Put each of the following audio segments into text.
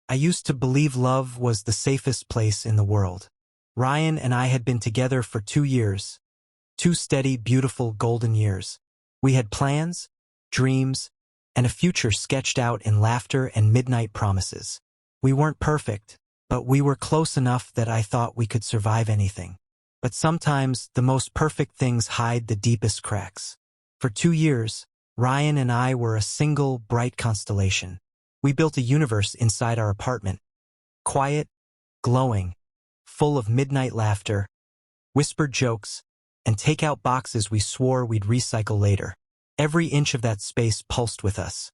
I used to believe love was the safest place in the world. Ryan and I had been together for 2 years. 2 steady, beautiful, golden years. We had plans, dreams, and a future sketched out in laughter and midnight promises. We weren't perfect, but we were close enough that I thought we could survive anything. But sometimes the most perfect things hide the deepest cracks. For 2 years, Ryan and I were a single, bright constellation. We built a universe inside our apartment. Quiet, glowing, full of midnight laughter, whispered jokes, and takeout boxes we swore we'd recycle later. Every inch of that space pulsed with us.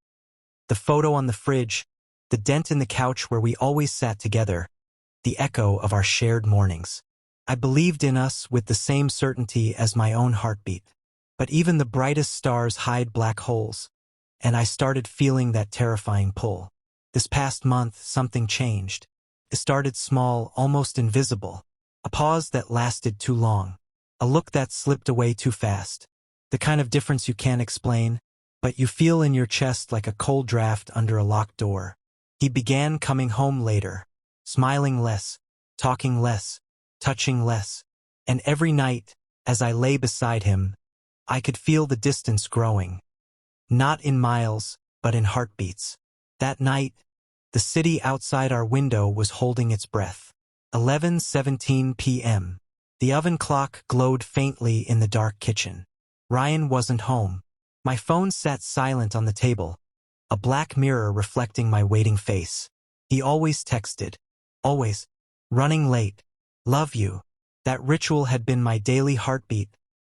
The photo on the fridge, the dent in the couch where we always sat together, the echo of our shared mornings. I believed in us with the same certainty as my own heartbeat. But even the brightest stars hide black holes, and I started feeling that terrifying pull. This past month, something changed. It started small, almost invisible. A pause that lasted too long. A look that slipped away too fast. The kind of difference you can't explain, but you feel in your chest like a cold draft under a locked door. He began coming home later, smiling less, talking less, touching less. And every night, as I lay beside him, I could feel the distance growing. Not in miles, but in heartbeats. That night, the city outside our window was holding its breath. 11:17 p.m. The oven clock glowed faintly in the dark kitchen. Ryan wasn't home. My phone sat silent on the table, a black mirror reflecting my waiting face. He always texted. Always. Running late. Love you. That ritual had been my daily heartbeat.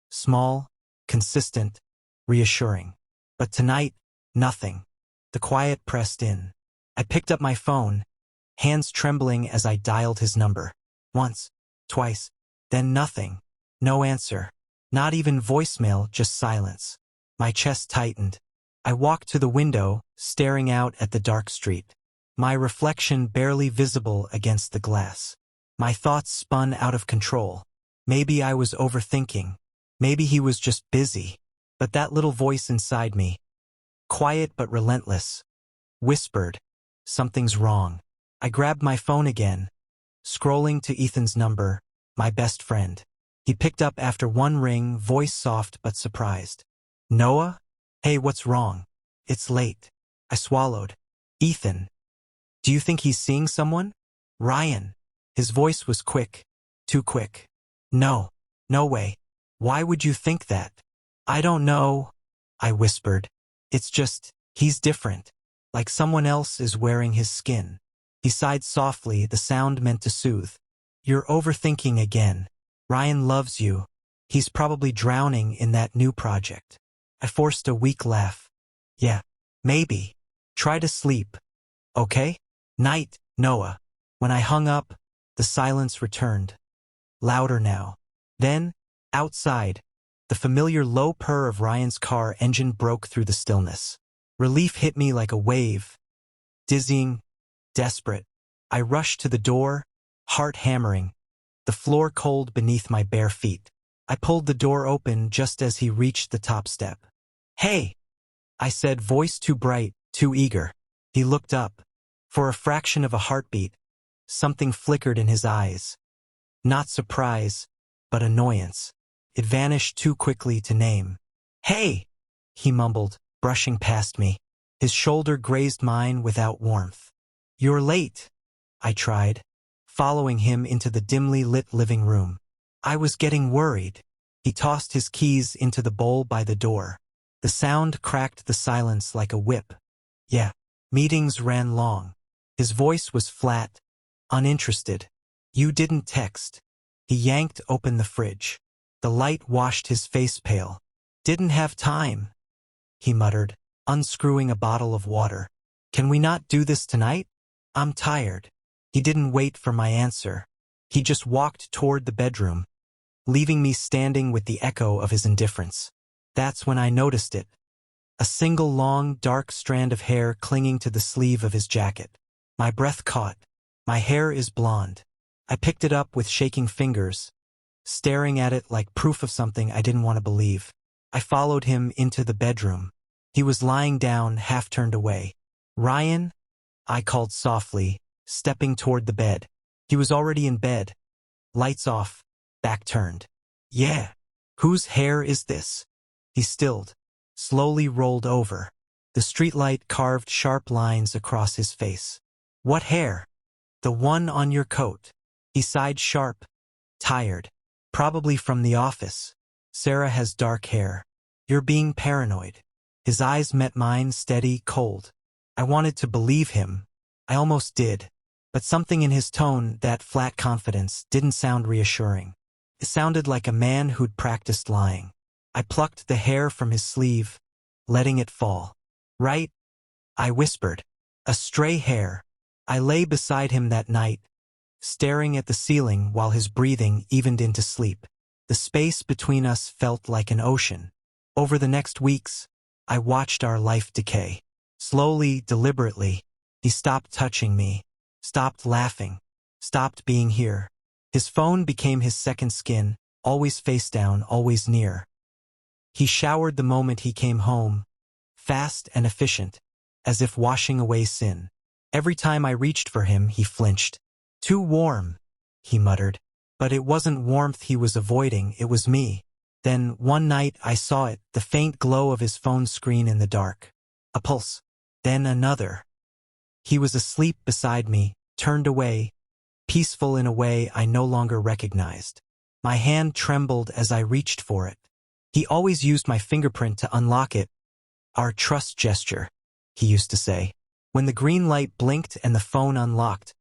Small, consistent, reassuring. But tonight, nothing. The quiet pressed in. I picked up my phone, hands trembling as I dialed his number. Once, twice, then nothing. No answer. Not even voicemail, just silence. My chest tightened. I walked to the window, staring out at the dark street. My reflection barely visible against the glass. My thoughts spun out of control. Maybe I was overthinking. Maybe he was just busy. But that little voice inside me, quiet but relentless, whispered, something's wrong. I grabbed my phone again, scrolling to Ethan's number, my best friend. He picked up after one ring, voice soft but surprised. Noah? Hey, what's wrong? It's late. I swallowed. Ethan. Do you think he's seeing someone? Ryan. His voice was quick. Too quick. No. No way. Why would you think that? I don't know, I whispered. It's just, he's different. Like someone else is wearing his skin. He sighed softly, the sound meant to soothe. You're overthinking again. Ryan loves you. He's probably drowning in that new project. I forced a weak laugh. Yeah, maybe. Try to sleep. Okay? Night, Noah. When I hung up, the silence returned. Louder now. Then, outside, the familiar low purr of Ryan's car engine broke through the stillness. Relief hit me like a wave. Dizzying, desperate. I rushed to the door, heart hammering, the floor cold beneath my bare feet. I pulled the door open just as he reached the top step. Hey! I said, voice too bright, too eager. He looked up. For a fraction of a heartbeat, something flickered in his eyes. Not surprise, but annoyance. It vanished too quickly to name. Hey! He mumbled, brushing past me. His shoulder grazed mine without warmth. You're late, I tried, following him into the dimly lit living room. I was getting worried. He tossed his keys into the bowl by the door. The sound cracked the silence like a whip. Yeah, meetings ran long. His voice was flat, uninterested. You didn't text. He yanked open the fridge. The light washed his face pale. Didn't have time, he muttered, unscrewing a bottle of water. Can we not do this tonight? I'm tired. He didn't wait for my answer. He just walked toward the bedroom, leaving me standing with the echo of his indifference. That's when I noticed it. A single long, dark strand of hair clinging to the sleeve of his jacket. My breath caught. My hair is blonde. I picked it up with shaking fingers, staring at it like proof of something I didn't want to believe. I followed him into the bedroom. He was lying down, half turned away. Ryan? I called softly, stepping toward the bed. He was already in bed, lights off, back turned. Yeah. Whose hair is this? He stilled, slowly rolled over. The streetlight carved sharp lines across his face. What hair? The one on your coat. He sighed sharp, tired. Probably from the office. Sarah has dark hair. You're being paranoid. His eyes met mine, steady, cold. I wanted to believe him. I almost did. But something in his tone, that flat confidence, didn't sound reassuring. It sounded like a man who'd practiced lying. I plucked the hair from his sleeve, letting it fall. Right? I whispered. A stray hair. I lay beside him that night, staring at the ceiling while his breathing evened into sleep. The space between us felt like an ocean. Over the next weeks, I watched our life decay. Slowly, deliberately, he stopped touching me, stopped laughing, stopped being here. His phone became his second skin, always face down, always near. He showered the moment he came home, fast and efficient, as if washing away sin. Every time I reached for him, he flinched. Too warm, he muttered. But it wasn't warmth he was avoiding, it was me. Then, one night, I saw it, the faint glow of his phone screen in the dark. A pulse. Then another. He was asleep beside me, turned away, peaceful in a way I no longer recognized. My hand trembled as I reached for it. He always used my fingerprint to unlock it. Our trust gesture, he used to say. When the green light blinked and the phone unlocked,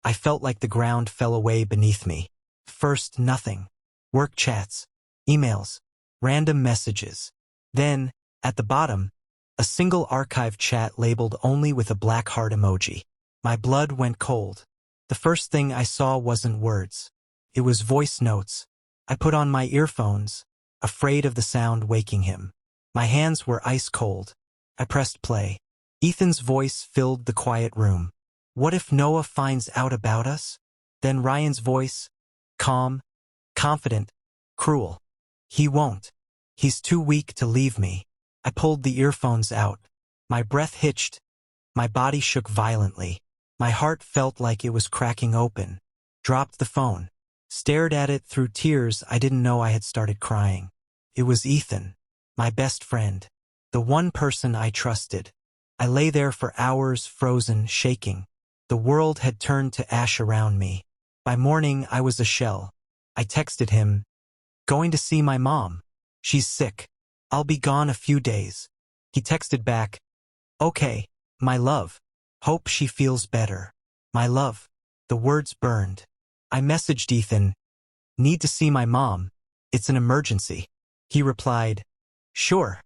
I felt like the ground fell away beneath me. First, nothing. Work chats, emails, random messages. Then, at the bottom, a single archived chat labeled only with a black heart emoji. My blood went cold. The first thing I saw wasn't words. It was voice notes. I put on my earphones, afraid of the sound waking him. My hands were ice cold. I pressed play. Ethan's voice filled the quiet room. What if Noah finds out about us? Then Ryan's voice, calm, confident, cruel. He won't. He's too weak to leave me. I pulled the earphones out. My breath hitched. My body shook violently. My heart felt like it was cracking open. Dropped the phone. Stared at it through tears. I didn't know I had started crying. It was Ethan, my best friend, the one person I trusted. I lay there for hours, frozen, shaking. The world had turned to ash around me. By morning, I was a shell. I texted him, "Going to see my mom. She's sick. I'll be gone a few days." He texted back, "Okay, my love. Hope she feels better. My love." The words burned. I messaged Ethan, "Need to see my mom. It's an emergency." He replied, "Sure."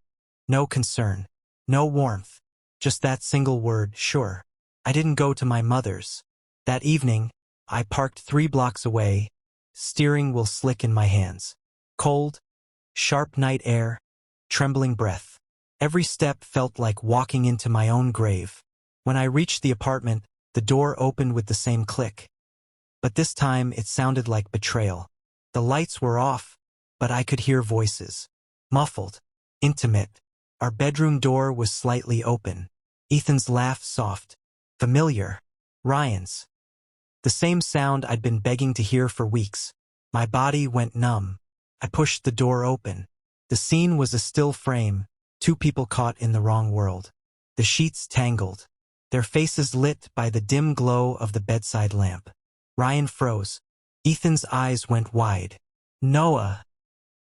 No concern. No warmth. Just that single word, sure. I didn't go to my mother's. That evening, I parked 3 blocks away, steering wheel slick in my hands. Cold, sharp night air, trembling breath. Every step felt like walking into my own grave. When I reached the apartment, the door opened with the same click. But this time it sounded like betrayal. The lights were off, but I could hear voices. Muffled, intimate. Our bedroom door was slightly open. Ethan's laugh soft, familiar. Ryan's. The same sound I'd been begging to hear for weeks. My body went numb. I pushed the door open. The scene was a still frame, 2 people caught in the wrong world. The sheets tangled, their faces lit by the dim glow of the bedside lamp. Ryan froze. Ethan's eyes went wide. "Noah."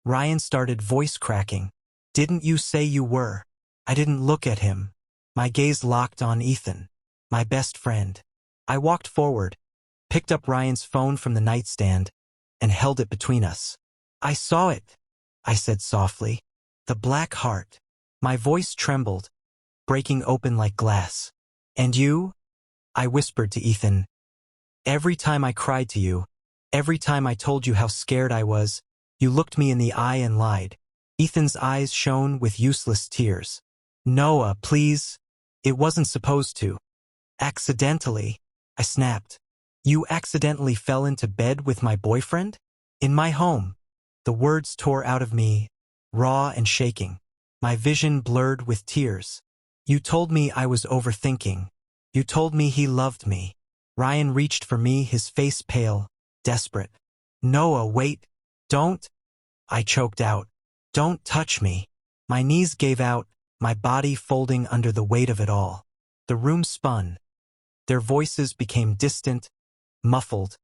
Ryan started voice cracking. "Didn't you say you were?" I didn't look at him. My gaze locked on Ethan, my best friend. I walked forward, picked up Ryan's phone from the nightstand, and held it between us. "I saw it," I said softly. "The black heart." My voice trembled, breaking open like glass. "And you?" I whispered to Ethan. "Every time I cried to you, every time I told you how scared I was, you looked me in the eye and lied." Ethan's eyes shone with useless tears. "Noah, please. It wasn't supposed to." "Accidentally," I snapped. "You accidentally fell into bed with my boyfriend? In my home." The words tore out of me, raw and shaking. My vision blurred with tears. "You told me I was overthinking. You told me he loved me. Ryan reached for me, his face pale, desperate. Noah, wait. Don't. I choked out. Don't touch me. My knees gave out, my body folding under the weight of it all. The room spun. Their voices became distant, muffled,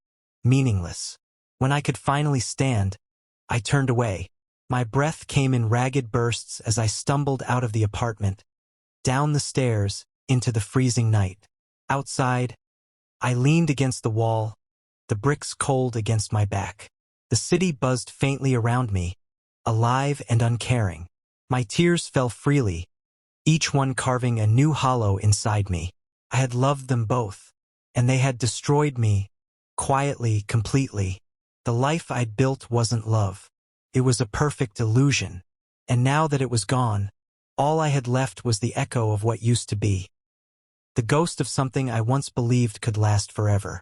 meaningless. When I could finally stand, I turned away. My breath came in ragged bursts as I stumbled out of the apartment, down the stairs, into the freezing night. Outside, I leaned against the wall, the bricks cold against my back. The city buzzed faintly around me, alive and uncaring. My tears fell freely, each one carving a new hollow inside me. I had loved them both, and they had destroyed me, quietly, completely. The life I'd built wasn't love. It was a perfect illusion. And now that it was gone, all I had left was the echo of what used to be. The ghost of something I once believed could last forever.